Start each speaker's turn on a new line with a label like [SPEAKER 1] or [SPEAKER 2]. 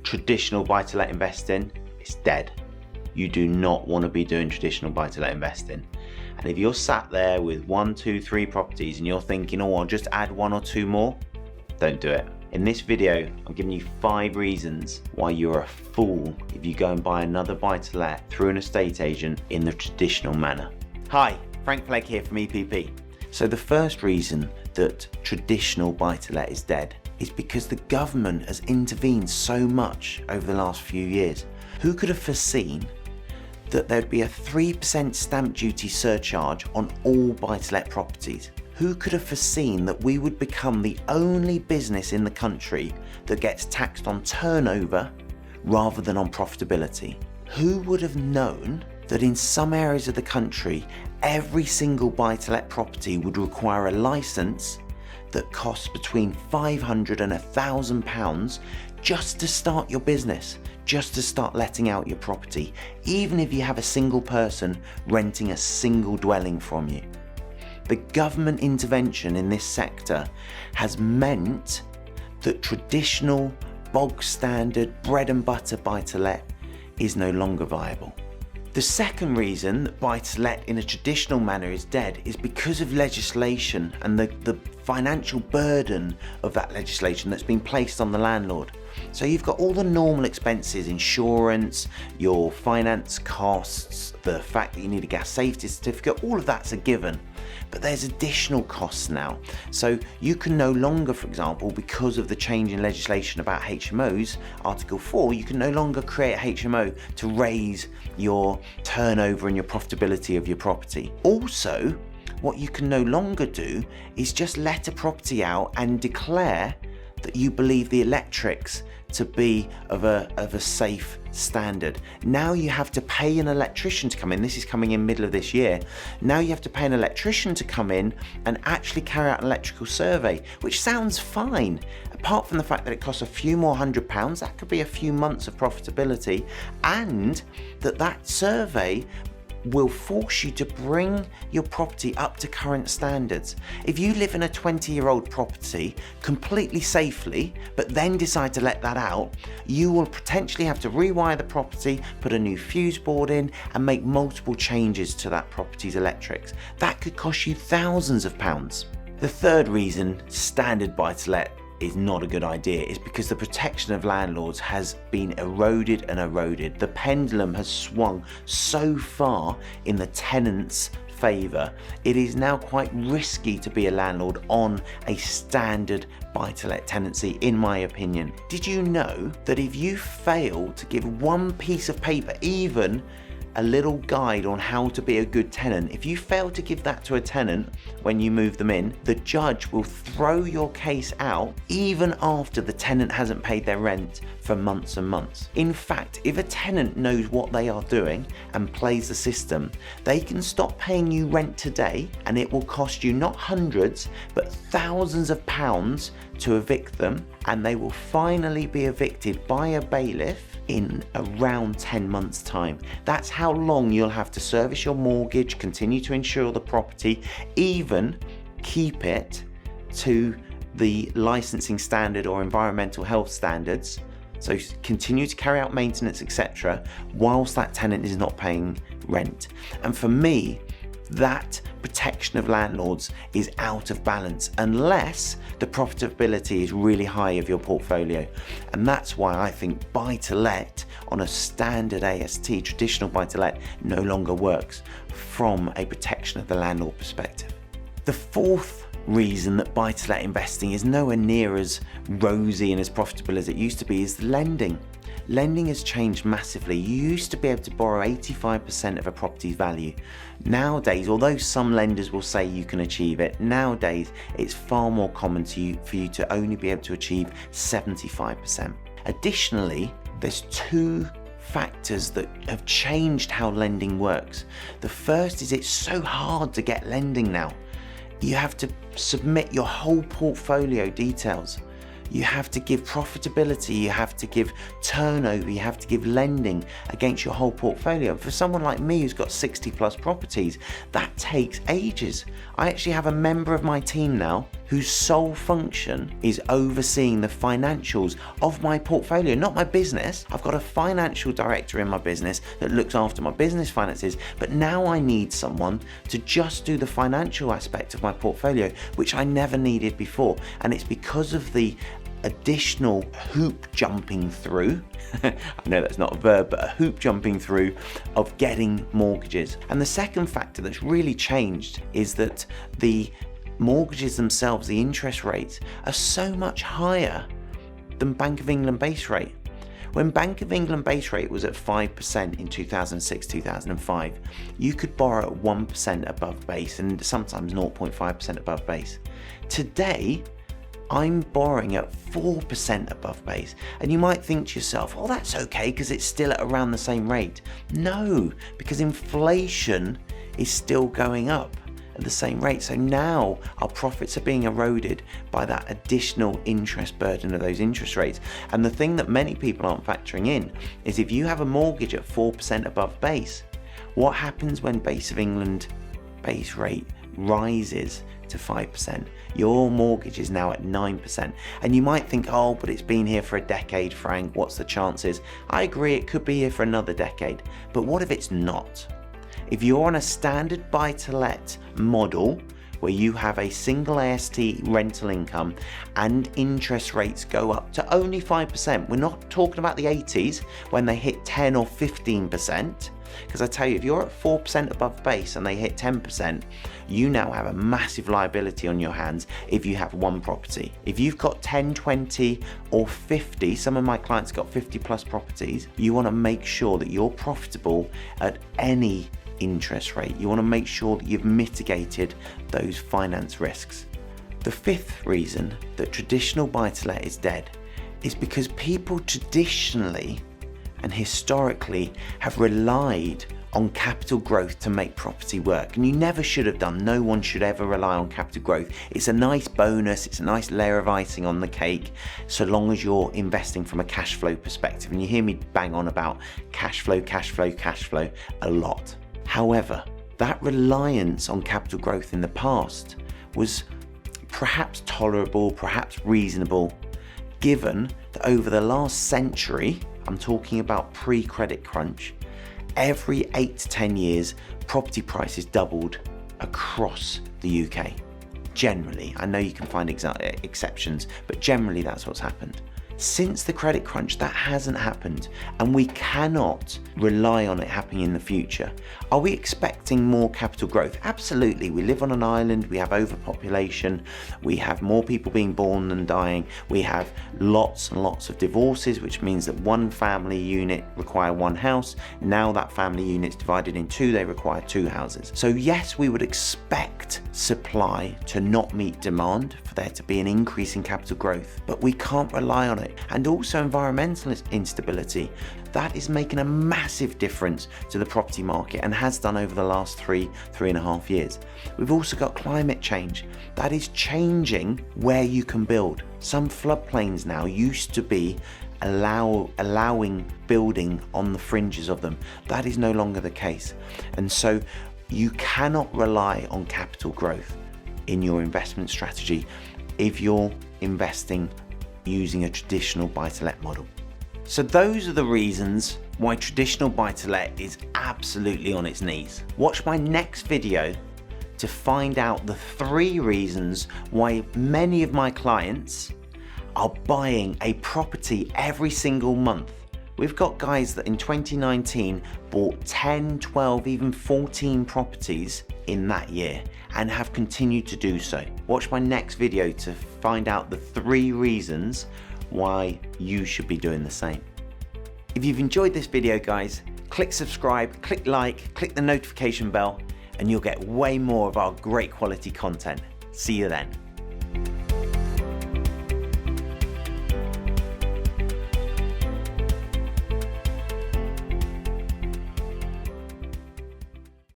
[SPEAKER 1] traditional buy-to-let investing is dead. You do not want to be doing traditional buy-to-let investing. And if you're sat there with 1, 2, 3 properties and you're thinking, oh, I'll just add 1 or 2 more, don't do it. In this video, I'm giving you 5 reasons why you're a fool if you go and buy another buy-to-let through an estate agent in the traditional manner. Hi, Frank Flegg here from EPP. So the first reason that traditional buy-to-let is dead is because the government has intervened so much over the last few years. Who could have foreseen that there'd be a 3% stamp duty surcharge on all buy-to-let properties? Who could have foreseen that we would become the only business in the country that gets taxed on turnover rather than on profitability? Who would have known that in some areas of the country, every single buy-to-let property would require a licence that costs between £500 and £1,000 just to start your business, just to start letting out your property, even if you have a single person renting a single dwelling from you? The government intervention in this sector has meant that traditional, bog standard, bread and butter buy-to-let is no longer viable. The second reason that buy-to-let in a traditional manner is dead is because of legislation and the financial burden of that legislation that's been placed on the landlord. So you've got all the normal expenses, insurance, your finance costs, the fact that you need a gas safety certificate, all of that's a given. But there's additional costs now. So you can no longer, for example, because of the change in legislation about HMOs, Article 4, you can no longer create a HMO to raise your turnover and your profitability of your property. Also, what you can no longer do is just let a property out and declare that you believe the electrics to be of a safe standard. Now you have to pay an electrician to come in. This is coming in middle of this year. Now you have to pay an electrician to come in and actually carry out an electrical survey, which sounds fine. Apart from the fact that it costs a few more £100, that could be a few months of profitability, and that survey will force you to bring your property up to current standards. If you live in a 20-year-old property completely safely, but then decide to let that out, you will potentially have to rewire the property, put a new fuse board in, and make multiple changes to that property's electrics. That could cost you thousands of pounds. The third reason standard buy-to-let is not a good idea is because the protection of landlords has been eroded and eroded. The pendulum has swung so far in the tenant's favour, it is now quite risky to be a landlord on a standard buy-to-let tenancy, in my opinion. Did you know that if you fail to give one piece of paper, even a little guide on how to be a good tenant, if you fail to give that to a tenant when you move them in, the judge will throw your case out even after the tenant hasn't paid their rent for months and months. In fact, if a tenant knows what they are doing and plays the system, they can stop paying you rent today and it will cost you not hundreds but thousands of pounds to evict them, and they will finally be evicted by a bailiff in around 10 months' time. That's how long you'll have to service your mortgage, continue to insure the property, even keep it to the licensing standard or environmental health standards. So continue to carry out maintenance, etc., whilst that tenant is not paying rent. And for me, that protection of landlords is out of balance unless the profitability is really high of your portfolio. And that's why I think buy-to-let on a standard AST, traditional buy-to-let, no longer works from a protection of the landlord perspective. The fourth reason that buy-to-let investing is nowhere near as rosy and as profitable as it used to be is lending. Lending has changed massively. You used to be able to borrow 85% of a property's value. Nowadays, although some lenders will say you can achieve it, nowadays it's far more common for you to only be able to achieve 75%. Additionally, there's 2 factors that have changed how lending works. The first is it's so hard to get lending now. You have to submit your whole portfolio details. You have to give profitability, you have to give turnover, you have to give lending against your whole portfolio. For someone like me who's got 60 plus properties, that takes ages. I actually have a member of my team now whose sole function is overseeing the financials of my portfolio, not my business. I've got a financial director in my business that looks after my business finances, but now I need someone to just do the financial aspect of my portfolio, which I never needed before. And it's because of the additional hoop jumping through, I know that's not a verb, but a hoop jumping through of getting mortgages. And the second factor that's really changed is that the mortgages themselves, the interest rates, are so much higher than Bank of England base rate. When Bank of England base rate was at 5% in 2006-2005, you could borrow at 1% above base and sometimes 0.5% above base. Today, I'm borrowing at 4% above base. And you might think to yourself, oh, that's okay because it's still at around the same rate. No, because inflation is still going up at the same rate. So now our profits are being eroded by that additional interest burden of those interest rates. And the thing that many people aren't factoring in is if you have a mortgage at 4% above base, what happens when Bank of England base rate rises to 5%? Your mortgage is now at 9%. And you might think, oh, but it's been here for a decade, Frank, what's the chances? I agree, it could be here for another decade, but what if it's not? If you're on a standard buy-to-let model where you have a single AST rental income and interest rates go up to only 5%, we're not talking about the 80s when they hit 10 or 15%, because I tell you, if you're at 4% above base and they hit 10%, you now have a massive liability on your hands if you have one property. If you've got 10, 20 or 50, some of my clients got 50 plus properties, you want to make sure that you're profitable at any interest rate. You want to make sure that you've mitigated those finance risks. The fifth reason that traditional buy-to-let is dead is because people traditionally and historically have relied on capital growth to make property work. And you never should have done. No one should ever rely on capital growth. It's a nice bonus, it's a nice layer of icing on the cake, so long as you're investing from a cash flow perspective. And you hear me bang on about cash flow a lot. However, that reliance on capital growth in the past was perhaps tolerable, perhaps reasonable, given that over the last century, I'm talking about pre-credit crunch, every 8 to 10 years, property prices doubled across the UK. Generally, I know you can find exceptions, but generally that's what's happened. Since the credit crunch, that hasn't happened, and we cannot rely on it happening in the future. Are we expecting more capital growth? Absolutely. We live on an island, we have overpopulation, we have more people being born than dying, we have lots and lots of divorces, which means that one family unit require one house. Now that family unit's divided in two, they require two houses. So yes, we would expect supply to not meet demand, for there to be an increase in capital growth, but we can't rely on it. And also environmental instability, that is making a massive difference to the property market and has done over the last three and a half years. We've also got climate change that is changing where you can build. Some floodplains now used to be allowing building on the fringes of them. That is no longer the case. And so you cannot rely on capital growth in your investment strategy if you're investing using a traditional buy-to-let model. So those are the reasons why traditional buy-to-let is absolutely on its knees. Watch my next video to find out the 3 reasons why many of my clients are buying a property every single month. We've got guys that in 2019 bought 10, 12, even 14 properties in that year and have continued to do so. Watch my next video to find out the 3 reasons why you should be doing the same. If you've enjoyed this video, guys, click subscribe, click like, click the notification bell, and you'll get way more of our great quality content. See you then.